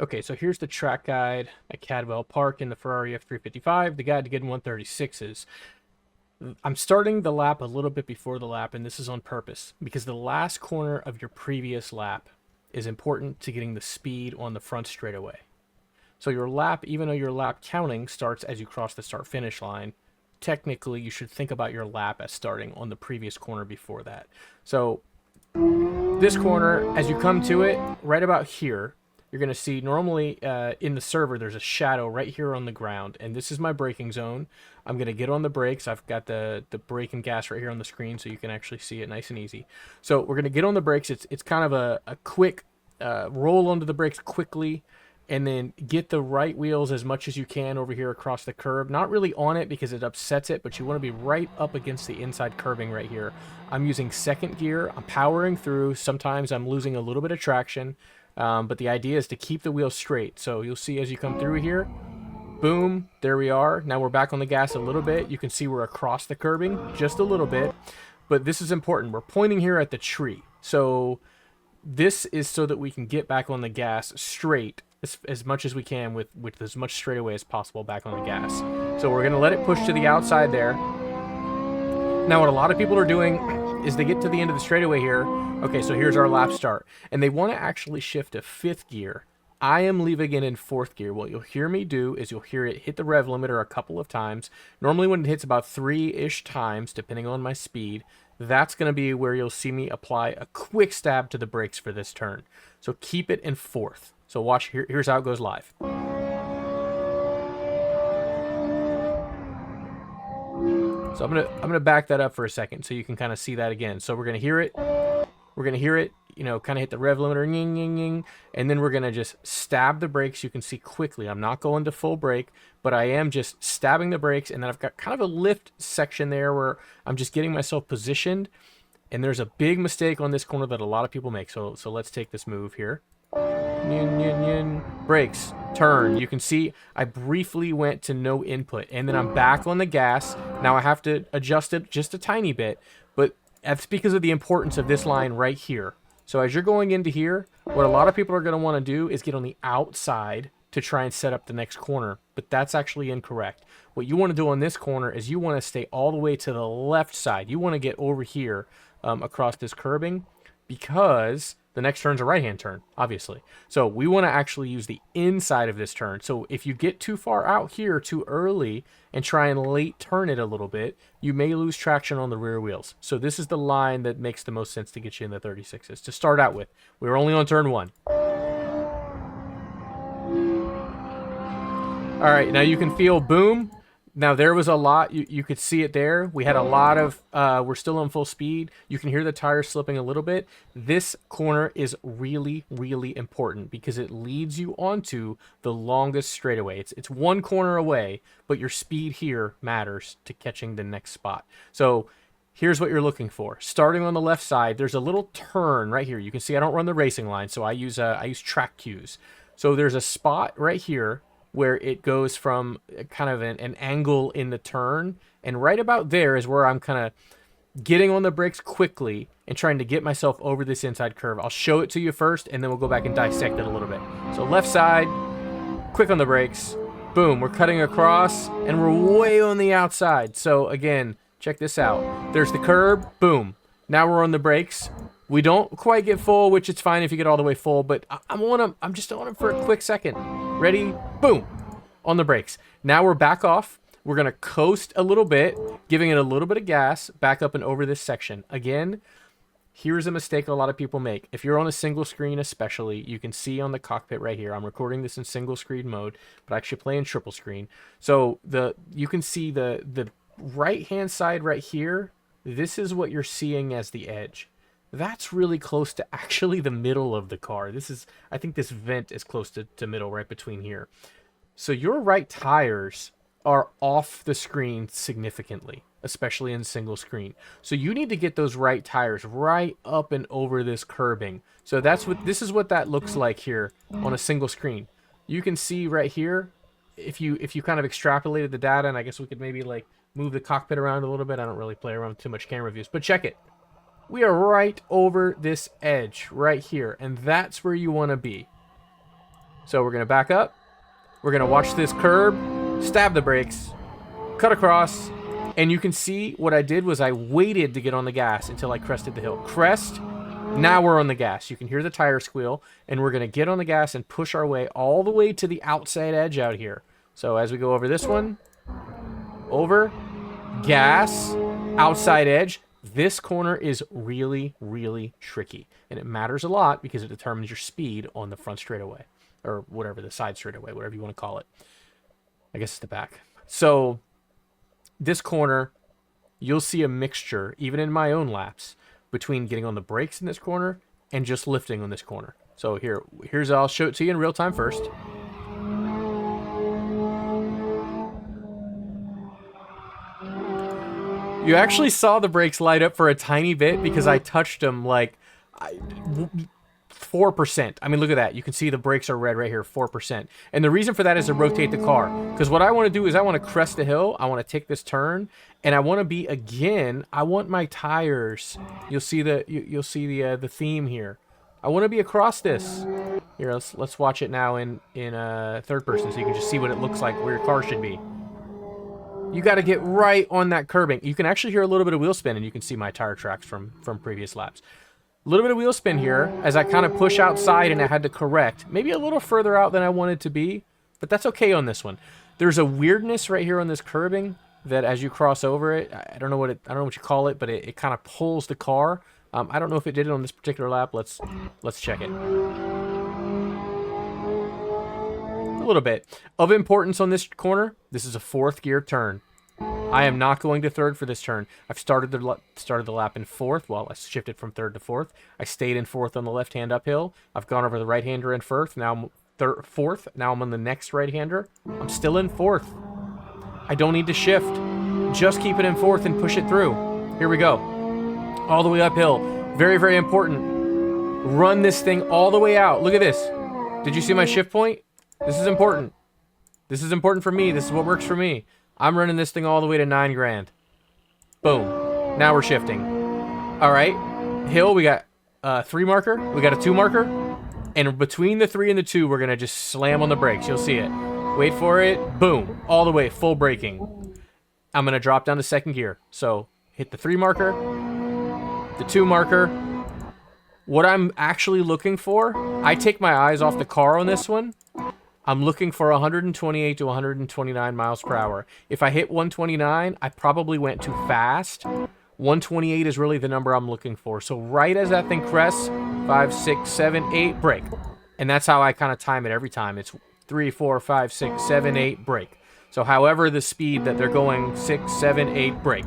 Okay, so here's the track guide at Cadwell Park in the Ferrari F355, the guide to getting 136s. I'm starting the lap a little bit before the lap, and this is on purpose, because the last corner of your previous lap is important to getting the speed on the front straightaway. So your lap, even though your lap counting starts as you cross the start-finish line, technically you should think about your lap as starting on the previous corner before that. So this corner, as you come to it, right about here, you're going to see normally in the server there's a shadow right here on the ground, and this is my braking zone. I'm going to get on the brakes. I've got the brake and gas right here on the screen so you can actually see it nice and easy. So we're going to get on the brakes. It's kind of a quick roll onto the brakes quickly, and then get the right wheels as much as you can over here across the curb. Not really on it because it upsets it, but you want to be right up against the inside curbing right here. I'm using second gear. I'm powering through. Sometimes I'm losing a little bit of traction, but the idea is to keep the wheels straight. So you'll see as you come through here, boom, there we are. Now we're back on the gas a little bit. You can see we're across the curbing just a little bit, but this is important. We're pointing here at the tree. So this is so that we can get back on the gas straight as much as we can with as much straightaway as possible back on the gas. So we're going to let it push to the outside there. Now what a lot of people are doing is they get to the end of the straightaway here. Okay, so here's our lap start. And they want to actually shift to fifth gear. I am leaving it in fourth gear. What you'll hear me do is you'll hear it hit the rev limiter a couple of times. Normally when it hits about 3-ish times, depending on my speed, that's going to be where you'll see me apply a quick stab to the brakes for this turn. So keep it in fourth. So watch, here's how it goes live. So I'm gonna back that up for a second so you can kind of see that again. So we're gonna hear it. We're gonna hear it, you know, kind of hit the rev limiter, ying, ying, ying, and then we're gonna just stab the brakes. You can see quickly. I'm not going to full brake, but I am just stabbing the brakes, and then I've got kind of a lift section there where I'm just getting myself positioned. And there's a big mistake on this corner that a lot of people make. So let's take this move here. Yin, yin, yin. Brakes, turn. You can see I briefly went to no input, and then I'm back on the gas. Now I have to adjust it just a tiny bit, but that's because of the importance of this line right here. So as you're going into here, what a lot of people are going to want to do is get on the outside to try and set up the next corner, but that's actually incorrect. What you want to do on this corner is you want to stay all the way to the left side. You want to get over here across this curbing, because the next turn's a right-hand turn, obviously. So we want to actually use the inside of this turn. So if you get too far out here too early and try and late turn it a little bit, you may lose traction on the rear wheels. So this is the line that makes the most sense to get you in the 36s to start out with. We were only on turn one. All right, now you can feel boom. Now there was a lot, you could see it there. We had a lot of, we're still on full speed. You can hear the tires slipping a little bit. This corner is really, really important because it leads you onto the longest straightaway. It's one corner away, but your speed here matters to catching the next spot. So here's what you're looking for. Starting on the left side, there's a little turn right here. You can see I don't run the racing line, so I use track cues. So there's a spot right here where it goes from kind of an angle in the turn, and right about there is where I'm kind of getting on the brakes quickly and trying to get myself over this inside curve. I'll show it to you first, and then we'll go back and dissect it a little bit. So left side, quick on the brakes, boom, we're cutting across, and we're way on the outside. So again, check this out. There's the curb, boom. Now we're on the brakes. We don't quite get full, which it's fine if you get all the way full, but I'm just on them for a quick second. Ready? Boom! On the brakes. Now we're back off. We're going to coast a little bit, giving it a little bit of gas, back up and over this section. Again, here's a mistake a lot of people make. If you're on a single screen especially, you can see on the cockpit right here. I'm recording this in single screen mode, but I actually play in triple screen. So you can see the right-hand side right here. This is what you're seeing as the edge. That's really close to actually the middle of the car. I think this vent is close to middle, right between here. So your right tires are off the screen significantly, especially in single screen. So you need to get those right tires right up and over this curbing. So this is what that looks like here on a single screen. You can see right here, if you kind of extrapolated the data, and I guess we could maybe like move the cockpit around a little bit. I don't really play around with too much camera views, but check it. We are right over this edge right here, and that's where you want to be. So we're going to back up. We're going to watch this curb, stab the brakes, cut across, and you can see what I did was I waited to get on the gas until I crested the hill. Crest, now we're on the gas. You can hear the tire squeal, and we're going to get on the gas and push our way all the way to the outside edge out here. So as we go over this one, over, gas, outside edge. This corner is really, really tricky, and it matters a lot because it determines your speed on the front straightaway, or whatever, the side straightaway, whatever you want to call it. I guess it's the back. So this corner, you'll see a mixture, even in my own laps, between getting on the brakes in this corner and just lifting on this corner. So here's I'll show it to you in real time first. You actually saw the brakes light up for a tiny bit because I touched them like 4%. I mean, look at that. You can see the brakes are red right here, 4%. And the reason for that is to rotate the car. Because what I want to do is I want to crest the hill. I want to take this turn. And I want to be, again, I want my tires. You'll see the theme here. I want to be across this. Here, let's watch it now in third person so you can just see what it looks like, where your car should be. You got to get right on that curbing. You can actually hear a little bit of wheel spin, and you can see my tire tracks from previous laps. A little bit of wheel spin here as I kind of push outside and I had to correct. Maybe a little further out than I wanted to be, but that's okay on this one. There's a weirdness right here on this curbing that as you cross over it, I don't know what you call it, but it kind of pulls the car. I don't know if it did it on this particular lap. Let's check it. A little bit of importance on this corner. This is a 4th gear turn. I am not going to 3rd for this turn. I've started the lap in 4th. Well, I shifted from 3rd to 4th. I stayed in 4th on the left hand uphill. I've gone over the right hander in 1st. Now I'm 4th. Now I'm on the next right hander. I'm still in 4th. I don't need to shift. Just keep it in 4th and push it through. Here we go. All the way uphill. Very, very important. Run this thing all the way out. Look at this. Did you see my shift point? This is important. This is important for me. This is what works for me. I'm running this thing all the way to 9 grand. Boom. Now we're shifting. All right. Hill, we got a 3 marker. We got a 2 marker. And between the 3 and the 2, we're going to just slam on the brakes. You'll see it. Wait for it. Boom. All the way. Full braking. I'm going to drop down to 2nd gear. So hit the 3 marker. The 2 marker. What I'm actually looking for, I take my eyes off the car on this one. I'm looking for 128 to 129 miles per hour. If I hit 129, I probably went too fast. 128 is really the number I'm looking for. So right as that thing crests, 5, 6, 7, 8, brake. And that's how I kind of time it every time. It's 3, 4, 5, 6, 7, 8, brake. So however the speed that they're going, 6, 7, 8, brake.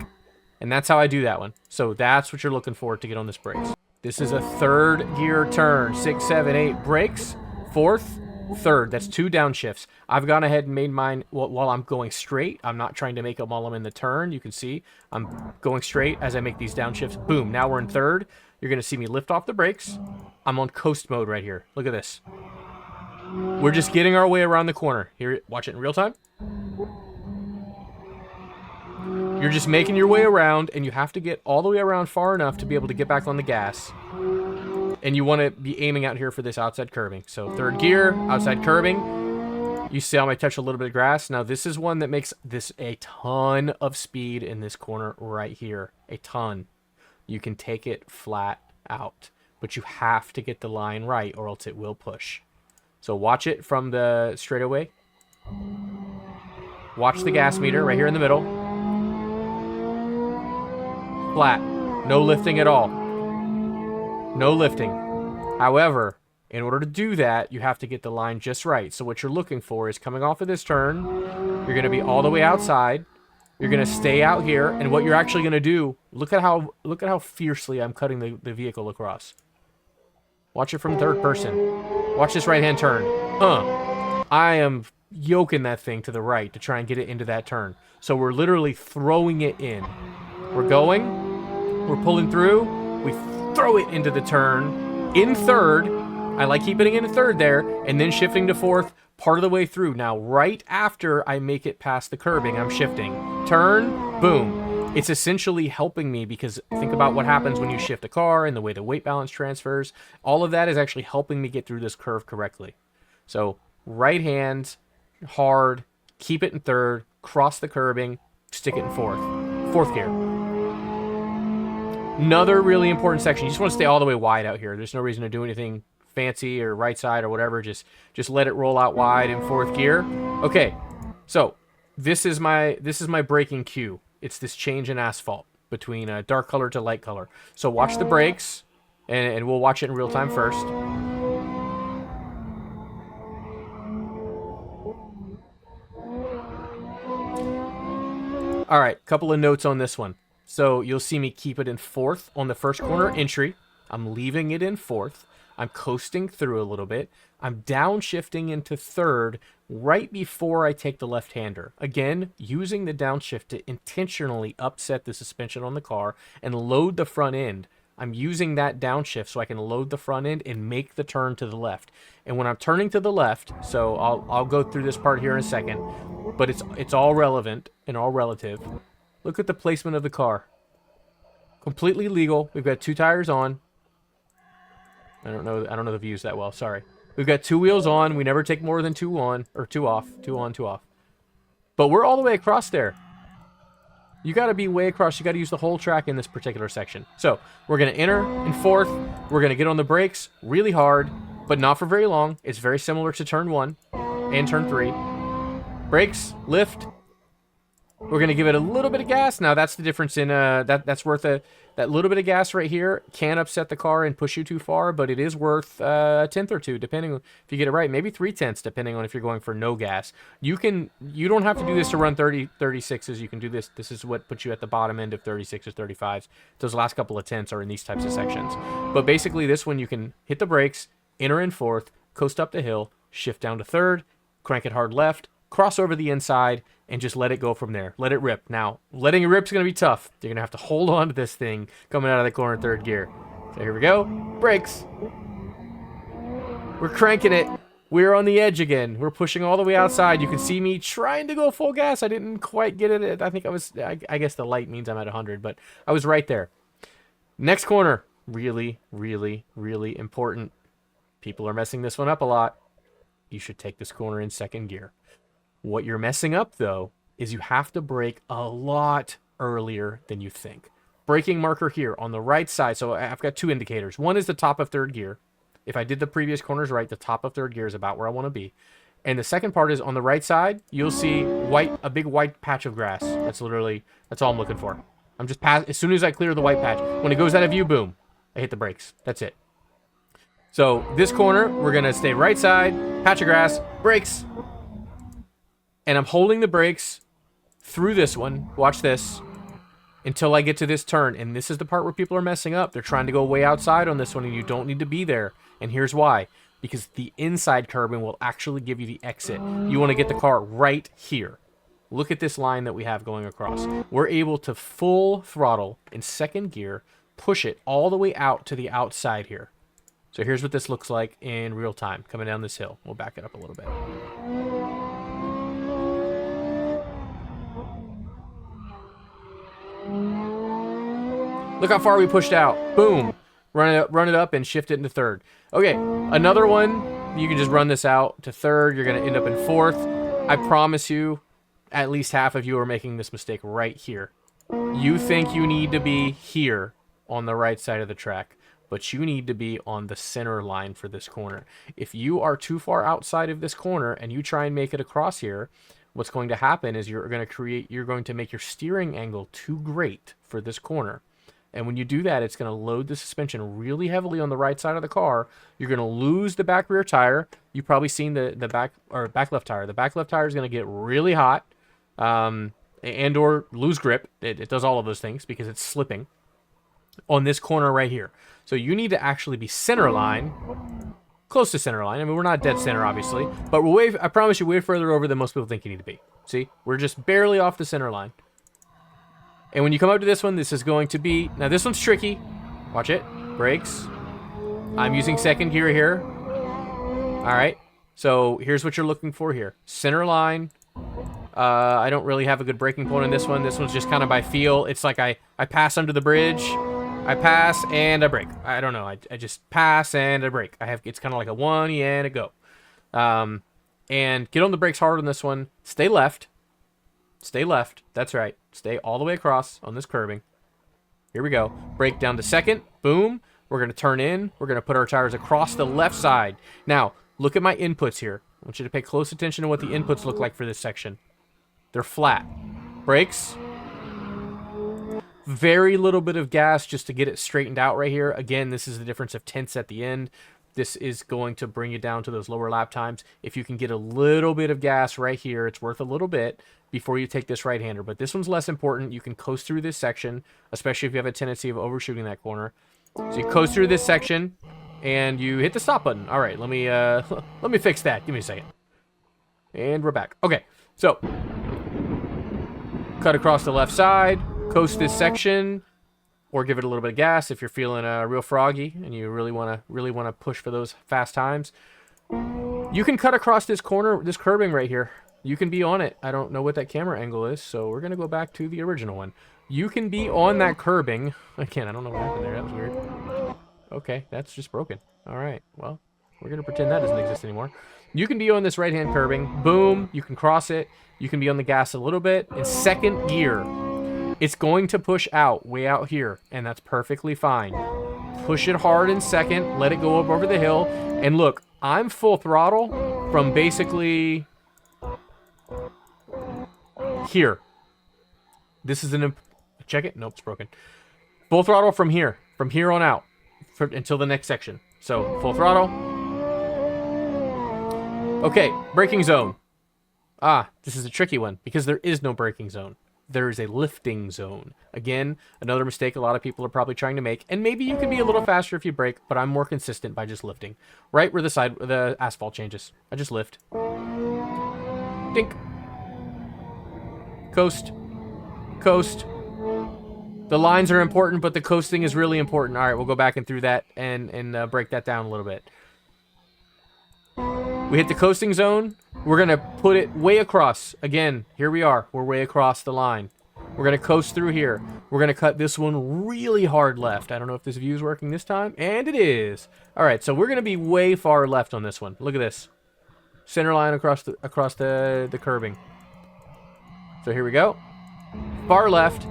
And that's how I do that one. So that's what you're looking for to get on this brakes. This is a 3rd gear turn. 6, 7, 8, brakes. 4th. 3rd, that's 2 downshifts. I've gone ahead and made mine while I'm going straight. I'm not trying to make them while I'm in the turn. You can see I'm going straight as I make these downshifts. Boom, now we're in 3rd. You're going to see me lift off the brakes. I'm on coast mode right here. Look at this. We're just getting our way around the corner. Here, watch it in real time. You're just making your way around, and you have to get all the way around far enough to be able to get back on the gas. And you want to be aiming out here for this outside curbing. So 3rd gear, outside curbing. You see how I touch a little bit of grass. Now this is one that makes this a ton of speed in this corner right here. A ton. You can take it flat out. But you have to get the line right or else it will push. So watch it from the straightaway. Watch the gas meter right here in the middle. Flat. No lifting at all. No lifting. However, in order to do that, you have to get the line just right. So what you're looking for is coming off of this turn, you're going to be all the way outside. You're going to stay out here, and what you're actually going to do, look at how fiercely I'm cutting the vehicle across. Watch it from 3rd person. Watch this right-hand turn. I am yoking that thing to the right to try and get it into that turn. So we're literally throwing it in. We're going. We're pulling through. We throw it into the turn in 3rd. I like keeping it in 3rd there and then shifting to 4th part of the way through. Now, right after I make it past the curbing, I'm shifting. Turn, boom. It's essentially helping me because think about what happens when you shift a car and the way the weight balance transfers. All of that is actually helping me get through this curve correctly. So right hand, hard, keep it in third, cross the curbing, stick it in fourth. Fourth gear. Another really important section. You just want to stay all the way wide out here. There's no reason to do anything fancy or right side or whatever. Just let it roll out wide in fourth gear. Okay, so this is my braking cue. It's this change in asphalt between dark color to light color. So watch the brakes, and we'll watch it in real time first. All right, couple of notes on this one. So you'll see me keep it in fourth on the first corner entry. I'm leaving it in fourth. I'm coasting through a little bit. I'm downshifting into third right before I take the left-hander. Again, using the downshift to intentionally upset the suspension on the car and load the front end. I'm using that downshift so I can load the front end and make the turn to the left. And when I'm turning to the left, so I'll go through this part here in a second, but it's all relevant and all relative. Look at the placement of the car. Completely legal. We've got 2 tires on. I don't know the views that well. Sorry. We've got 2 wheels on. We never take more than 2 on or 2 off. 2 on, 2 off. But we're all the way across there. You got to be way across. You got to use the whole track in this particular section. So we're going to enter in fourth. We're going to get on the brakes really hard, but not for very long. It's very similar to turn 1 and turn 3. Brakes, lift. We're going to give it a little bit of gas. Now, that's the difference in, that's worth that little bit of gas right here can upset the car and push you too far, but it is worth a tenth or two, depending on if you get it right. Maybe 3/10, depending on if you're going for no gas. You don't have to do this to run 36s. You can do this. This is what puts you at the bottom end of 36s, 35s. Those last couple of tenths are in these types of sections. But basically, this one, you can hit the brakes, enter in fourth, coast up the hill, shift down to third, crank it hard left, cross over the inside, and just let it go from there. Let it rip. Now, letting it rip is going to be tough. You're going to have to hold on to this thing coming out of the corner third gear. So here we go. Brakes. We're cranking it. We're on the edge again. We're pushing all the way outside. You can see me trying to go full gas. I didn't quite get it. I think I guess the light means I'm at 100, but I was right there. Next corner. Really, really, really important. People are messing this one up a lot. You should take this corner in second gear. What you're messing up, though, is you have to brake a lot earlier than you think. Braking marker here on the right side. So I've got 2 indicators. One is the top of third gear. If I did the previous corners right, the top of third gear is about where I want to be. And the second part is on the right side, you'll see a big white patch of grass. That's all I'm looking for. I'm just as soon as I clear the white patch. When it goes out of view, boom, I hit the brakes. That's it. So this corner, we're going to stay right side, patch of grass, brakes. And I'm holding the brakes through this one. Watch this. Until I get to this turn. And this is the part where people are messing up. They're trying to go way outside on this one, and you don't need to be there. And here's why. Because the inside curbing will actually give you the exit. You want to get the car right here. Look at this line that we have going across. We're able to full throttle in second gear, push it all the way out to the outside here. So here's what this looks like in real time, coming down this hill. We'll back it up a little bit. Look how far we pushed out. Boom. Run it up and shift it into third. Okay, another one. You can just run this out to third. You're going to end up in fourth. I promise you, at least half of you are making this mistake right here. You think you need to be here on the right side of the track, but you need to be on the center line for this corner. If you are too far outside of this corner and you try and make it across here, what's going to happen is you're going to make your steering angle too great for this corner. And when you do that, it's going to load the suspension really heavily on the right side of the car. You're going to lose the back rear tire. You've probably seen the back left tire. The back left tire is going to get really hot and or lose grip. It does all of those things because it's slipping on this corner right here. So you need to actually be center line, close to center line. I mean, we're not dead center, obviously, but I promise you, way further over than most people think you need to be. See, we're just barely off the center line. And when you come up to this one, this is going to be... Now, this one's tricky. Watch it. Brakes. I'm using second gear here. All right. So here's what you're looking for here. Center line. I don't really have a good braking point on this one. This one's just kind of by feel. It's like I pass under the bridge. I pass and I brake. I don't know. I just pass and I brake. It's kind of like a one and a go. And get on the brakes hard on this one. Stay left. Stay left. That's right. Stay all the way across on this curbing. Here we go. Brake down to second. Boom. We're going to turn in. We're going to put our tires across the left side. Now, look at my inputs here. I want you to pay close attention to what the inputs look like for this section. They're flat. Brakes. Very little bit of gas just to get it straightened out right here. Again, this is the difference of tenths at the end. This is going to bring you down to those lower lap times. If you can get a little bit of gas right here, it's worth a little bit before you take this right-hander. But this one's less important. You can coast through this section, especially if you have a tendency of overshooting that corner. So you coast through this section, and you hit the stop button. All right, let me fix that. Give me a second. And we're back. Okay, so cut across the left side, coast this section, or give it a little bit of gas if you're feeling real froggy and you really want to push for those fast times. You can cut across this corner, this curbing right here. You can be on it. I don't know what that camera angle is, so we're gonna go back to the original one. You can be on that curbing. Again, I don't know what happened there. That was weird. Okay, that's just broken. All right, well, we're gonna pretend that doesn't exist anymore. You can be on this right-hand curbing. Boom, you can cross it. You can be on the gas a little bit. In second gear, it's going to push out, way out here, and that's perfectly fine. Push it hard in second, let it go up over the hill, and look, I'm full throttle from basically here. This is check it? Nope, it's broken. Full throttle from here on out, until the next section. So, full throttle. Okay, braking zone. This is a tricky one, because there is no braking zone. There is a lifting zone. Again, another mistake a lot of people are probably trying to make. And maybe you can be a little faster if you brake, but I'm more consistent by just lifting. Right where the asphalt changes. I just lift. Dink. Coast. Coast. The lines are important, but the coasting is really important. All right, we'll go back and through that and break that down a little bit. We hit the coasting zone. We're going to put it way across. Again, here we are. We're way across the line. We're going to coast through here. We're going to cut this one really hard left. I don't know if this view is working this time, and it is. All right, so we're going to be way far left on this one. Look at this. Center line across the curbing. So here we go. Far left.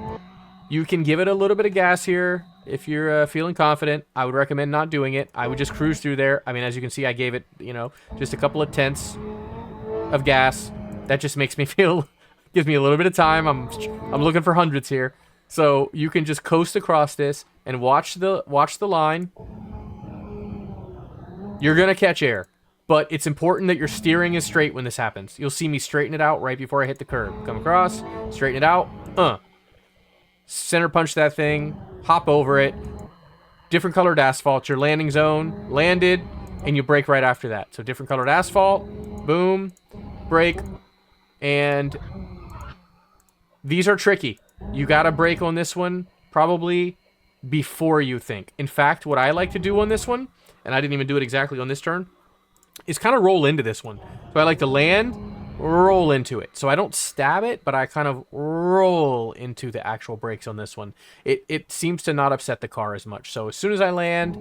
You can give it a little bit of gas here if you're feeling confident. I would recommend not doing it. I would just cruise through there. I mean, as you can see, I gave it, just a couple of tenths of gas. That just makes me feel, gives me a little bit of time. I'm looking for hundreds here. So you can just coast across this and watch the line. You're gonna catch air, but it's important that your steering is straight when this happens. You'll see me straighten it out right before I hit the curb. Come across, straighten it out. Center punch that thing, hop over it. Different colored asphalt, your landing zone, landed, and you brake right after that. So different colored asphalt, boom, brake, and these are tricky. You gotta brake on this one probably before you think. In fact, what I like to do on this one, and I didn't even do it exactly on this turn, is kind of roll into this one. So I like to land, roll into it. So I don't stab it, but I kind of roll into the actual brakes on this one. It seems to not upset the car as much. So as soon as I land,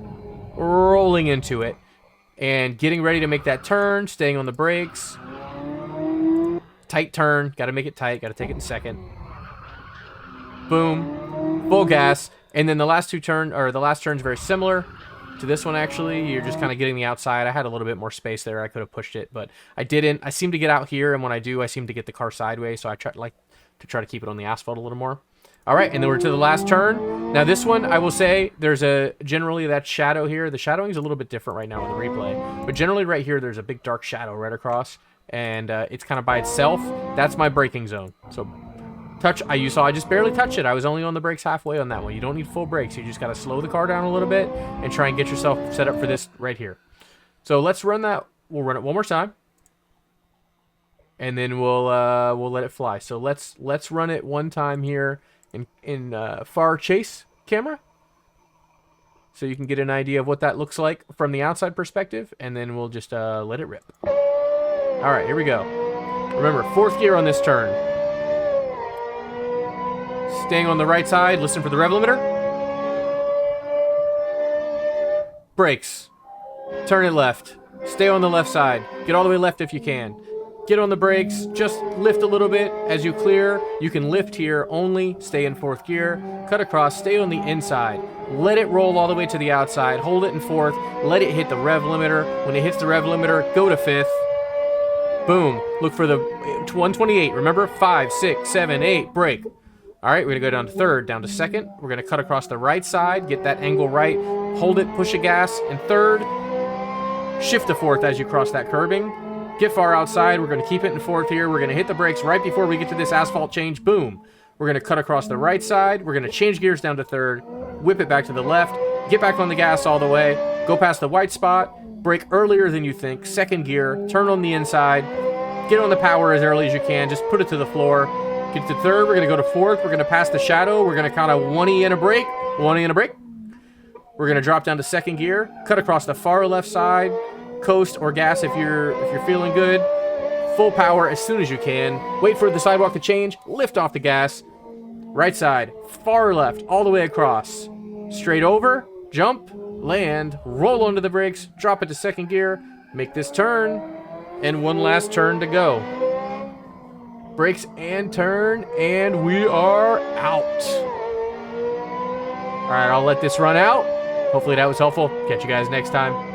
rolling into it and getting ready to make that turn, staying on the brakes. Tight turn, got to make it tight, got to take it in second. Boom, full gas. And then the last turn's very similar to this one, actually. You're just kind of getting the outside. I had a little bit more space there. I could have pushed it, but I didn't. I seem to get out here, and when I do, I seem to get the car sideways, so I try to keep it on the asphalt a little more. All right, and then we're to the last turn. Now this one, I will say, there's generally that shadow here. The shadowing is a little bit different right now in the replay, but generally right here, there's a big dark shadow right across, and it's kind of by itself. That's my braking zone. So you saw I just barely touched it. I was only on the brakes halfway on that one. You don't need full brakes. You just got to slow the car down a little bit and try and get yourself set up for this right here. So let's run that. We'll run it one more time, and then we'll let it fly. So let's run it one time here in far chase camera, so you can get an idea of what that looks like from the outside perspective, and then we'll just let it rip. All right, here we go. Remember, fourth gear on this turn. Staying on the right side, listen for the rev limiter. Brakes. Turn it left. Stay on the left side. Get all the way left if you can. Get on the brakes, just lift a little bit as you clear. You can lift here only, stay in 4th gear, cut across, stay on the inside. Let it roll all the way to the outside, hold it in 4th, let it hit the rev limiter. When it hits the rev limiter, go to 5th. Boom. Look for the 128. Remember, 5, 6, 7, 8, brake. All right, we're gonna go down to 3rd, down to 2nd. We're gonna cut across the right side, get that angle right, hold it, push a gas in 3rd, shift to 4th as you cross that curbing. Get far outside, we're gonna keep it in 4th here. We're gonna hit the brakes right before we get to this asphalt change, boom. We're gonna cut across the right side, we're gonna change gears down to 3rd, whip it back to the left, get back on the gas all the way, go past the white spot, brake earlier than you think, 2nd gear, turn on the inside, get on the power as early as you can, just put it to the floor. Get to 3rd, we're gonna go to 4th, we're gonna pass the shadow, we're gonna kind of 1E and a brake, 1E and a brake. We're gonna drop down to 2nd gear, cut across the far left side, coast or gas if you're feeling good. Full power as soon as you can. Wait for the sidewalk to change, lift off the gas. Right side, far left, all the way across. Straight over, jump, land, roll onto the brakes, drop it to 2nd gear, make this turn, and one last turn to go. Brakes and turn, and we are out. All right, I'll let this run out. Hopefully that was helpful. Catch you guys next time.